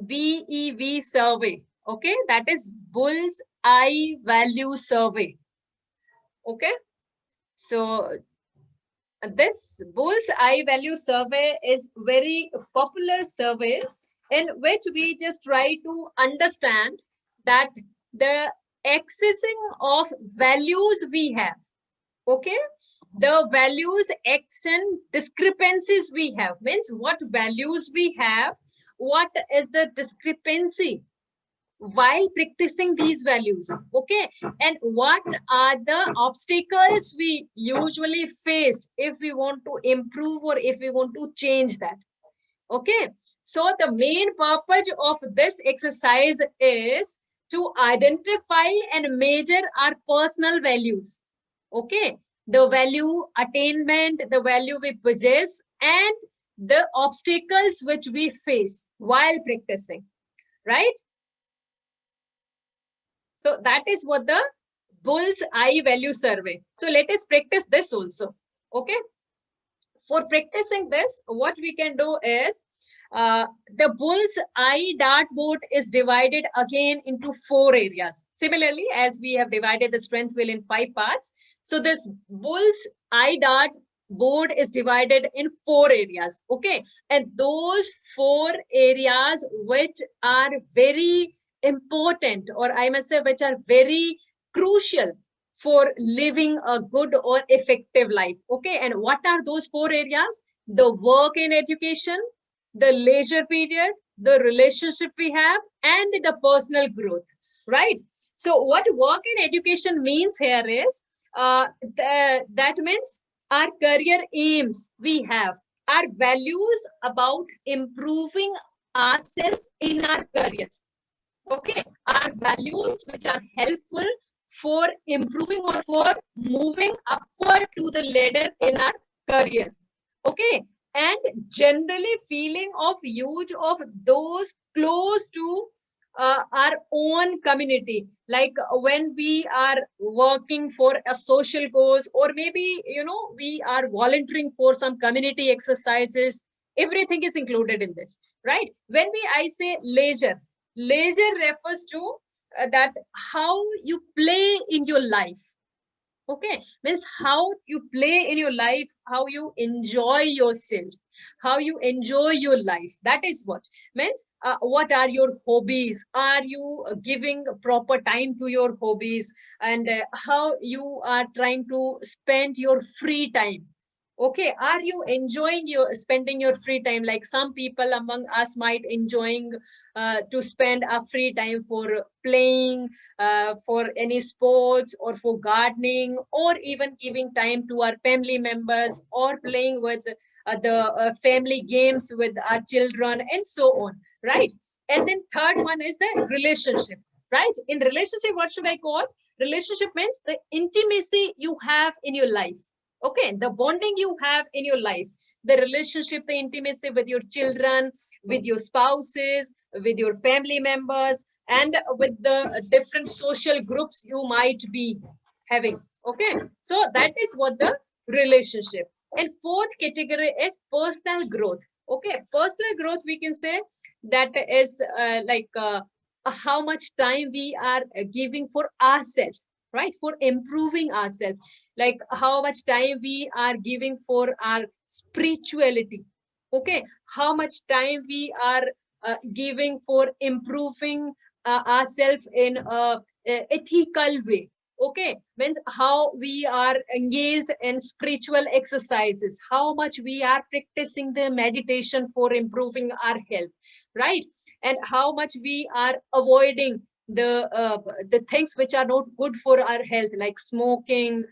BEV survey. Okay, that is Bull's Eye Value Survey. Okay, so this Bull's Eye Value Survey is very popular survey in which we just try to understand that the accessing of values we have. Okay, the values action discrepancies we have means what values we have, what is the discrepancy while practicing these values. Okay, and what are the obstacles we usually faced if we want to improve or if we want to change that. Okay, so the main purpose of this exercise is to identify and measure our personal values. Okay, the value attainment, the value we possess, and the obstacles which we face while practicing, right? So that is what the Bull's Eye Value Survey. So let us practice this also. Okay. For practicing this, what we can do is the Bull's Eye dartboard is divided again into 4 areas. Similarly, as we have divided the strength wheel in 5 parts. So this Bull's Eye dart board is divided in 4 areas. Okay. And those 4 areas which are very important, or I must say which are very crucial for living a good or effective life. Okay, and what are those 4 areas? The work in education, the leisure period, the relationship we have, and the personal growth, right? So what work in education means here is that means our career aims we have, our values about improving ourselves in our career. Okay, our values which are helpful for improving or for moving upward to the ladder in our career. Okay, and generally feeling of use of those close to our own community, like when we are working for a social cause, or maybe we are volunteering for some community exercises. Everything is included in this, right? When I say leisure refers to that how you play in your life. Okay, means how you play in your life, how you enjoy yourself, how you enjoy your life. That is what means. What are your hobbies? Are you giving proper time to your hobbies? And how you are trying to spend your free time? Okay, are you enjoying your spending your free time? Like some people among us might enjoying to spend a free time for playing, for any sports, or for gardening, or even giving time to our family members, or playing with the family games with our children, and so on, right? And then third one is the relationship, right? In relationship, what should I call? Relationship means the intimacy you have in your life. Okay, the bonding you have in your life, the relationship, the intimacy with your children, with your spouses, with your family members, and with the different social groups you might be having. Okay, so that is what the relationship. And fourth category is personal growth. Okay, personal growth, we can say that is how much time we are giving for ourselves, right? For improving ourselves, like how much time we are giving for our spirituality. Okay, how much time we are giving for improving ourselves in a ethical way. Okay, means how we are engaged in spiritual exercises, how much we are practicing the meditation for improving our health, right? And how much we are avoiding the things which are not good for our health, like smoking,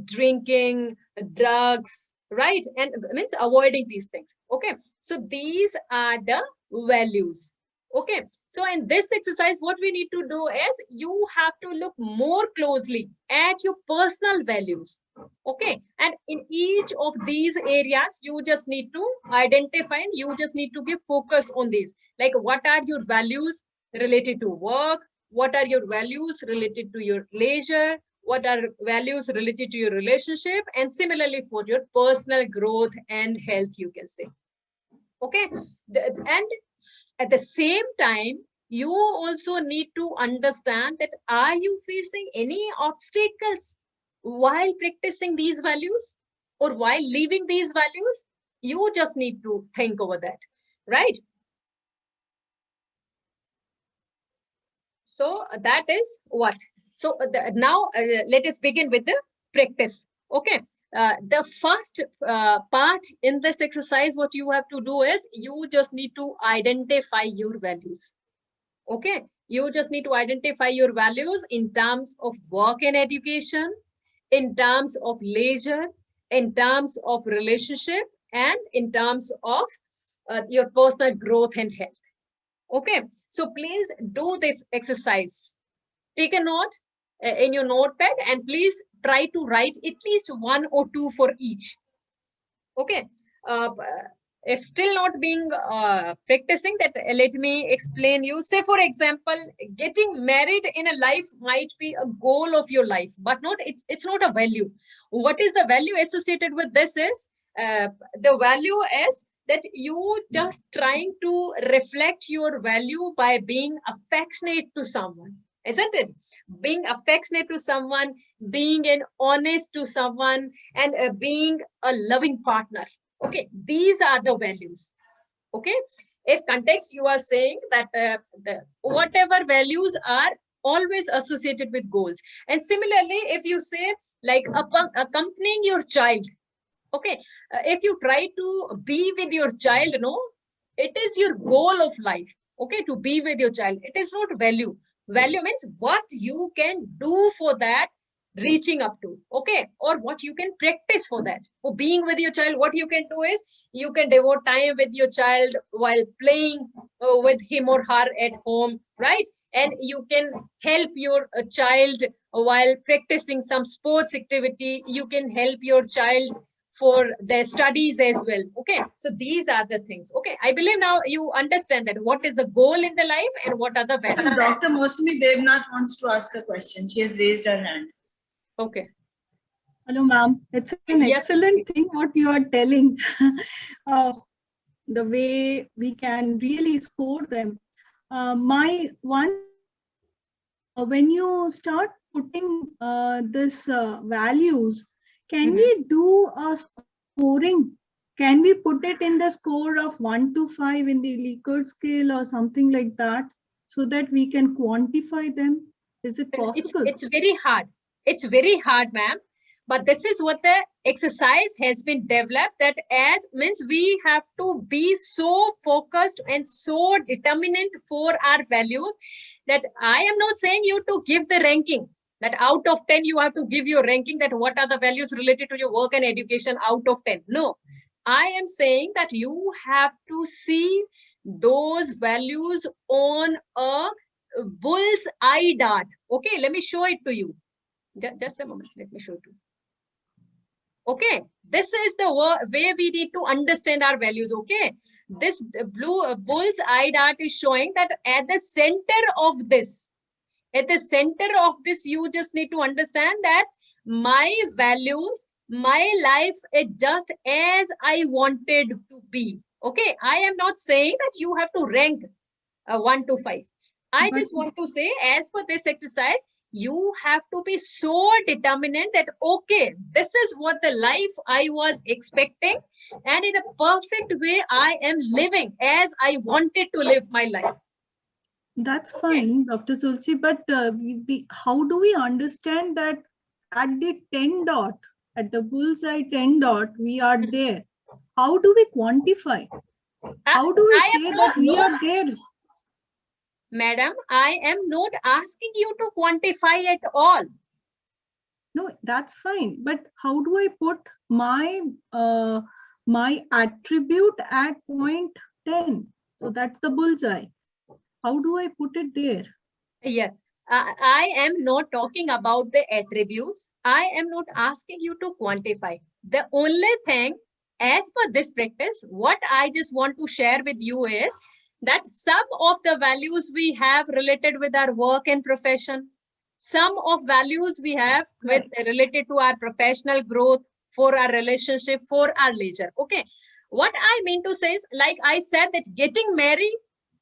drinking, drugs, right? And means avoiding these things. Okay, so these are the values. Okay, so in this exercise, what we need to do is you have to look more closely at your personal values. Okay, and in each of these areas, you just need to identify and you just need to give focus on these. Like, what are your values related to work? What are your values related to your leisure? What are values related to your relationship? And similarly for your personal growth and health, you can say. Okay, and At the same time, you also need to understand that are you facing any obstacles while practicing these values or while living these values? You just need to think over that, right? So that is what. So now let us begin with the practice. Okay. The first part in this exercise, what you have to do is you just need to identify your values. Okay. You just need to identify your values in terms of work and education, in terms of leisure, in terms of relationship, and in terms of your personal growth and health. Okay, so please do this exercise. Take a note in your notepad and please try to write at least 1 or 2 for each. Okay, if still not being practicing that, let me explain you. Say for example, getting married in a life might be a goal of your life, but not it's not a value. What is the value associated with this is the value is that you just trying to reflect your value by being affectionate to someone, isn't it? Being affectionate to someone, being an honest to someone, and being a loving partner. Okay, these are the values. Okay, if context you are saying that whatever values are always associated with goals. And similarly, if you say like accompanying your child, okay, if you try to be with your child, no, it is your goal of life. Okay, to be with your child, it is not value. Value means what you can do for that, reaching up to, okay, or what you can practice for that. For being with your child, what you can do is you can devote time with your child while playing with him or her at home, right? And you can help your child while practicing some sports activity. You can help your child for their studies as well. Okay, so these are the things. Okay, I believe now you understand that what is the goal in the life and what are the values. Dr. Mosmi Devnath wants to ask a question. She has raised her hand. Okay. Hello, ma'am. It's an excellent thing what you are telling. The way we can really score them. My one, when you start putting this values, can we do a scoring? Can we put it in the score of 1 to 5 in the Likert scale or something like that, so that we can quantify them? Is it possible? It's very hard. It's very hard, ma'am. But this is what the exercise has been developed, that as means we have to be so focused and so determinant for our values that I am not saying you to give the ranking, that out of 10 you have to give your ranking, that what are the values related to your work and education out of 10. No, I am saying that you have to see those values on a bull's eye dart. Okay, let me show it to you. Just a moment, let me show it to you. Okay, this is the way we need to understand our values. Okay, this blue bull's eye dart is showing that at the center of this, you just need to understand that my values, my life is just as I wanted to be. Okay, I am not saying that you have to rank 1 to 5. I just want to say, as for this exercise, you have to be so determinant that, okay, this is what the life I was expecting, and in a perfect way, I am living as I wanted to live my life. That's fine, Dr. Tulsi, but how do we understand that at the 10 dot, at the bullseye 10 dot, we are there? How do we quantify? How do we say that we are there? Madam, I am not asking you to quantify at all. No, that's fine. But how do I put my my attribute at point 10? So that's the bullseye. How do I put it there? Yes, I am not talking about the attributes. I am not asking you to quantify. The only thing, as per this practice, what I just want to share with you is that some of the values we have related with our work and profession, some of values we have with related to our professional growth, for our relationship, for our leisure. Okay, what I mean to say is, like I said, that getting married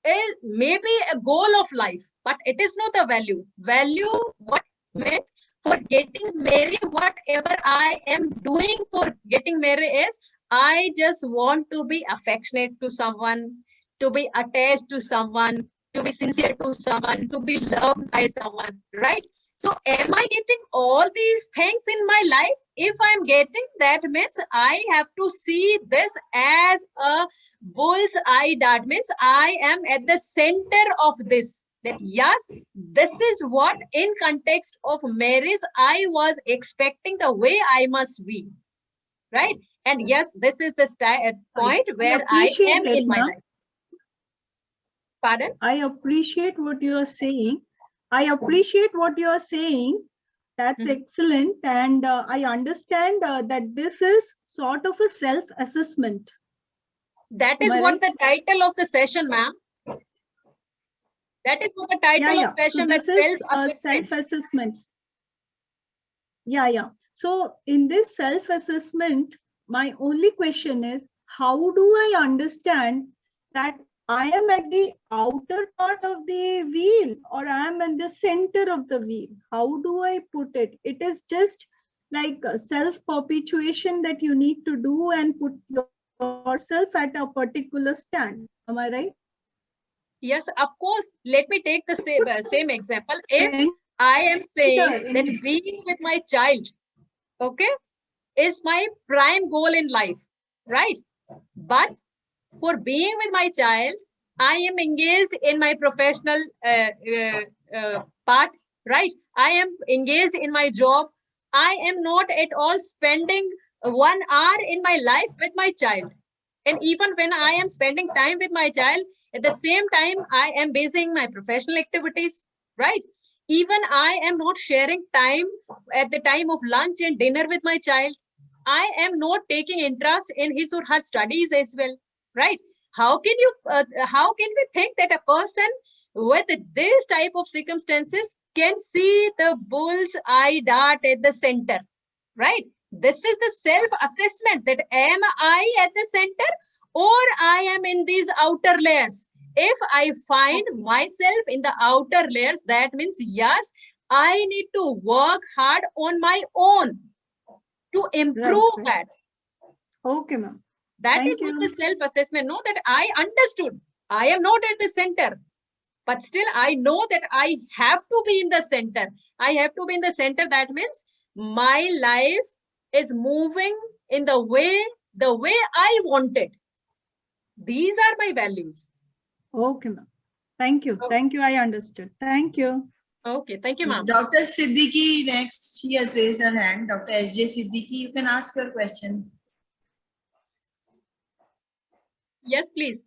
is maybe a goal of life, but it is not the value. Value, what means for getting married, whatever I am doing for getting married is, I just want to be affectionate to someone, to be attached to someone, to be sincere to someone, to be loved by someone, right? So am I getting all these things in my life? If I'm getting, that means I have to see this as a bull's eye. That means I am at the center of this. That yes, this is what in context of marriage I was expecting, the way I must be, right? And yes, this is the point where I am in my life. Pardon? I appreciate what you are saying. That's excellent. And I understand that this is sort of a self-assessment. That is what the title of the session, ma'am. That is what the title of session, so this is self-assessment. Yeah. So in this self-assessment, my only question is, how do I understand that I am at the outer part of the wheel or I am in the center of the wheel? How do I put it? It is just like self-perpetuation that you need to do and put yourself at a particular stand. Am I right? Yes, of course. Let me take the same example. If I am saying that being with my child, okay, is my prime goal in life, right? But for being with my child, I am engaged in my professional part, right? I am engaged in my job. I am not at all spending 1 hour in my life with my child. And even when I am spending time with my child, at the same time, I am busy in my professional activities, right? Even I am not sharing time at the time of lunch and dinner with my child. I am not taking interest in his or her studies as well, right? How can we think that a person with this type of circumstances can see the bull's eye dart at the center, right? This is the self-assessment, that am I at the center or I am in these outer layers. If I find myself in the outer layers, that means yes, I need to work hard on my own to improve that. Okay, ma'am. That is what the self-assessment, no, that I understood. I am not at the center, but still I know that I have to be in the center. I have to be in the center. That means my life is moving in the way I wanted. These are my values. Okay, ma'am. Thank you. Thank you. I understood. Thank you. Okay, thank you, ma'am. Dr. Siddiqui next. She has raised her hand. Dr. S.J. Siddiqui, you can ask your question. Yes, please.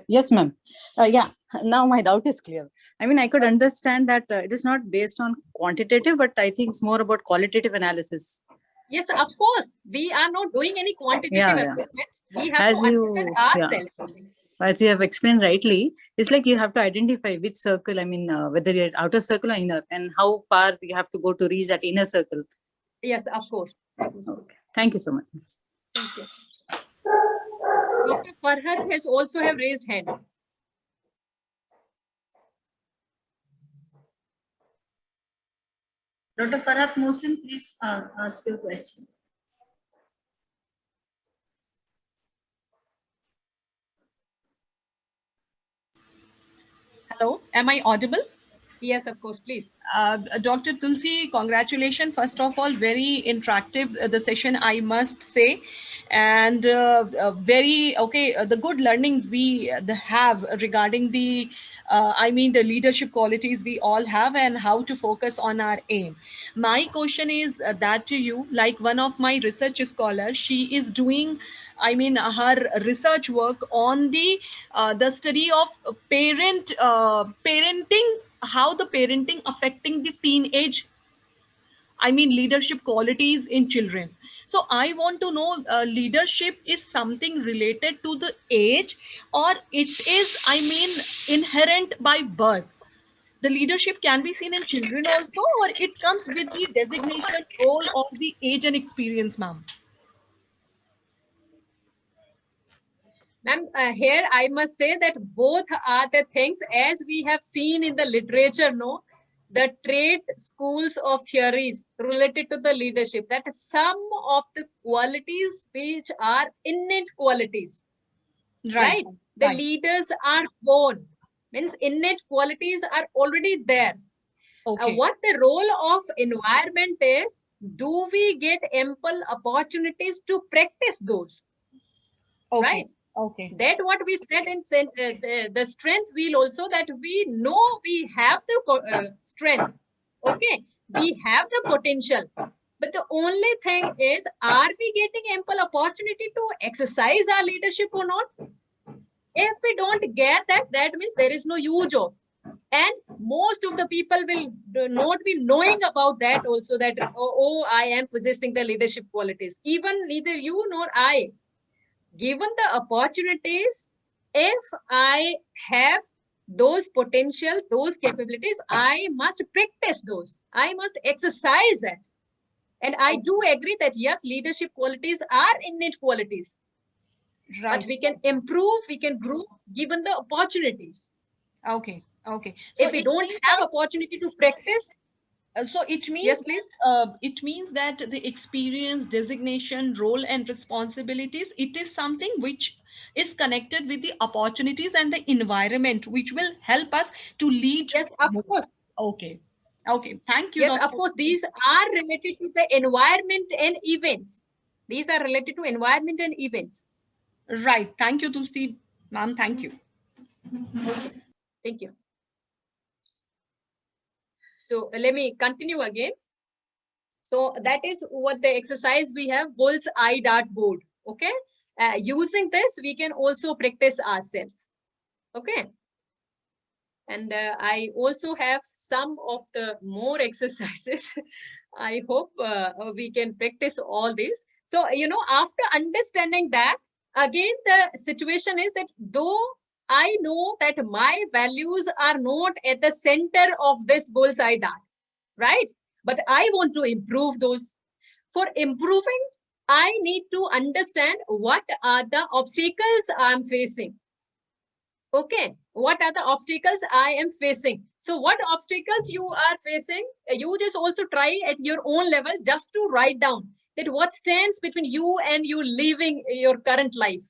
Yes, ma'am. Yeah, now my doubt is clear. I mean, I could understand that it is not based on quantitative, but I think it's more about qualitative analysis. Yes, of course. We are not doing any quantitative assessment. We have As to understand ourselves. As you have explained rightly, it's like you have to identify which circle, I mean, whether you're outer circle or inner, and how far you have to go to reach that inner circle. Yes, of course. Okay. Thank you so much. Thank you. Dr. Farhat has also have raised hand. Dr. Farhat Mohsin, please ask your question. Hello, am I audible? Yes, of course, please. Dr. Tulsi, congratulations. First of all, very interactive, the session, I must say. And the good learnings we have regarding the the leadership qualities we all have and how to focus on our aim. My question is that to you, like one of my research scholars, she is doing her research work on the study of parenting, how the parenting affecting the teenage leadership qualities in children. So I want to know, leadership is something related to the age, or it is inherent by birth? the leadership can be seen in children also, or it comes with the designation, role, or the age and experience, ma'am? Ma'am, here I must say that both are the things, as we have seen in the literature, no, the trade schools of theories related to the leadership, that some of the qualities which are innate qualities, right? The Right. leaders are born, means innate qualities are already there. Okay. What the role of environment is, do we get ample opportunities to practice those, Okay. right? Okay. That what we said in the strength wheel also, that we know we have the strength, okay, we have the potential, but the only thing is, are we getting ample opportunity to exercise our leadership or not? If we don't get that, that means there is no use of. And most of the people will not be knowing about that also, that oh, I am possessing the leadership qualities. Even neither you nor I, given the opportunities, if I have those potential, those capabilities, I must practice those. I must exercise it. And I do agree that yes, leadership qualities are innate qualities, Right. but we can improve, we can grow given the opportunities. Okay. Okay. So If we it don't means have that, opportunity to practice, so it means yes, please. it means that the experience, designation, role, and responsibilities, it is something which is connected with the opportunities and the environment, which will help us to lead. Yes, of more. course. Okay. Okay. Thank you, Yes, of Dr. course. These are related to the environment and events. These are related to environment and events. Right. Thank you, Tulsi, ma'am. Thank you. Okay. Thank you. So let me continue again. So that is what the exercise we have, bull's eye dartboard. Okay. Using this, we can also practice ourselves. Okay. And I also have some of the more exercises. I hope we can practice all these. So, you know, after understanding that, again, the situation is that though I know that my values are not at the center of this bullseye dart, right? But I want to improve those. For improving, I need to understand what are the obstacles I'm facing. Okay, what are the obstacles I am facing? So what obstacles you are facing, you just also try at your own level just to write down that what stands between you and you living your current life.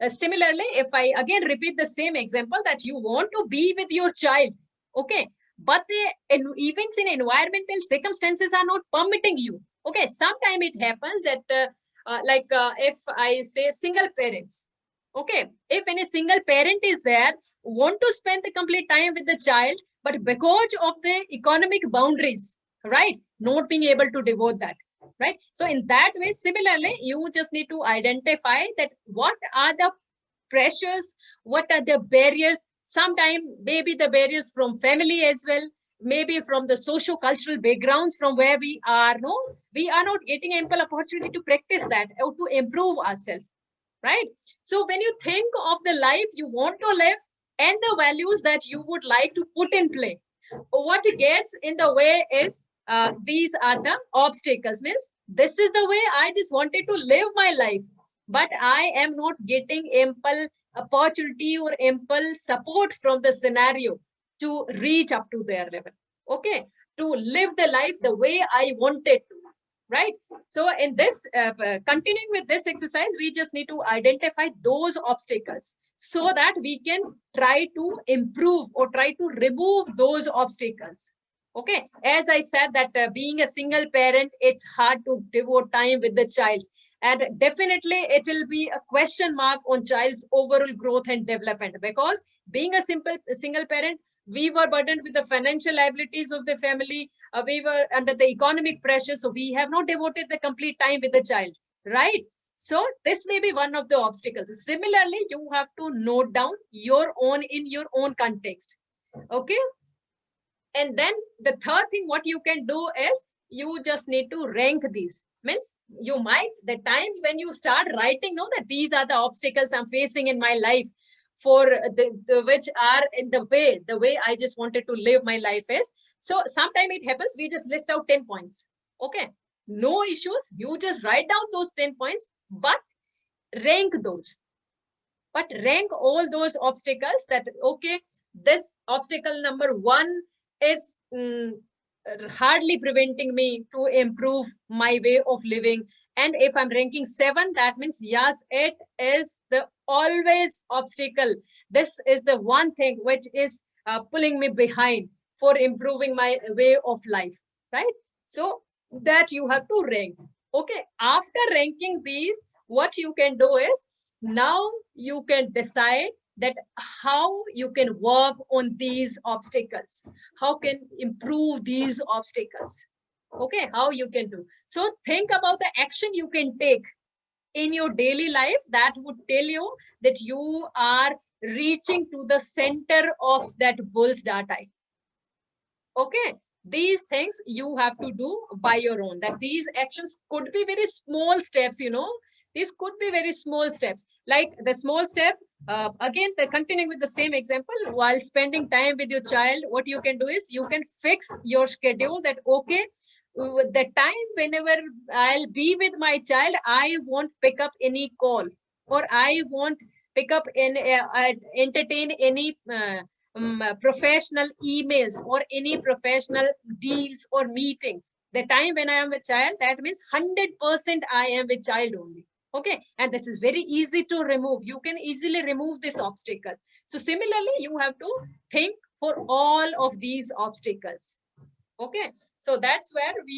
Similarly, if I again repeat the same example, that you want to be with your child, okay, but the events in environmental circumstances are not permitting you. Okay, sometimes it happens that if I say single parents, okay, if any single parent is there, want to spend the complete time with the child, but because of the economic boundaries, right, not being able to devote that, right? So in that way, similarly, you just need to identify that what are the pressures, what are the barriers. Sometimes maybe the barriers from family as well, maybe from the socio-cultural backgrounds from where we are, no, we are not getting ample opportunity to practice that or to improve ourselves, right? So when you think of the life you want to live and the values that you would like to put in play, what gets in the way is these are the obstacles. Means this is the way I just wanted to live my life, but I am not getting ample opportunity or ample support from the scenario to reach up to their level. Okay, to live the life the way I wanted to, right? So in this, continuing with this exercise, we just need to identify those obstacles so that we can try to improve or try to remove those obstacles. Okay, as I said that being a single parent, it's hard to devote time with the child. And definitely it will be a question mark on child's overall growth and development, because being a single parent, we were burdened with the financial liabilities of the family. We were under the economic pressure, so we have not devoted the complete time with the child, right? So this may be one of the obstacles. Similarly, you have to note down your own in your own context. Okay. And then the third thing what you can do is you just need to rank these. Means you might, the time when you start writing, know that these are the obstacles I'm facing in my life. for which are in the way I just wanted to live my life is. So sometime it happens, we just list out 10 points. Okay, no issues. You just write down those 10 points, but rank those. But rank all those obstacles that, okay, this obstacle number 1 is hardly preventing me to improve my way of living. And if I'm ranking 7, that means yes, it is the always obstacle. This is the one thing which is pulling me behind for improving my way of life, right? So that you have to rank. Okay, after ranking these, what you can do is, now you can decide that how you can work on these obstacles, how can improve these obstacles. Okay, how you can do. So think about the action you can take in your daily life that would tell you that you are reaching to the center of that bull's data. Okay, these things you have to do by your own. That these actions could be very small steps, these could be very small steps. Like the small step, again, continuing with the same example, while spending time with your child, what you can do is you can fix your schedule that, okay, the time whenever I'll be with my child, I won't pick up any call, or I won't pick up any, entertain any professional emails or any professional deals or meetings. The time when I am with child, that means 100% I am with child only. Okay, and this is very easy to remove. You can easily remove this obstacle. So similarly, you have to think for all of these obstacles. Okay, so that's where we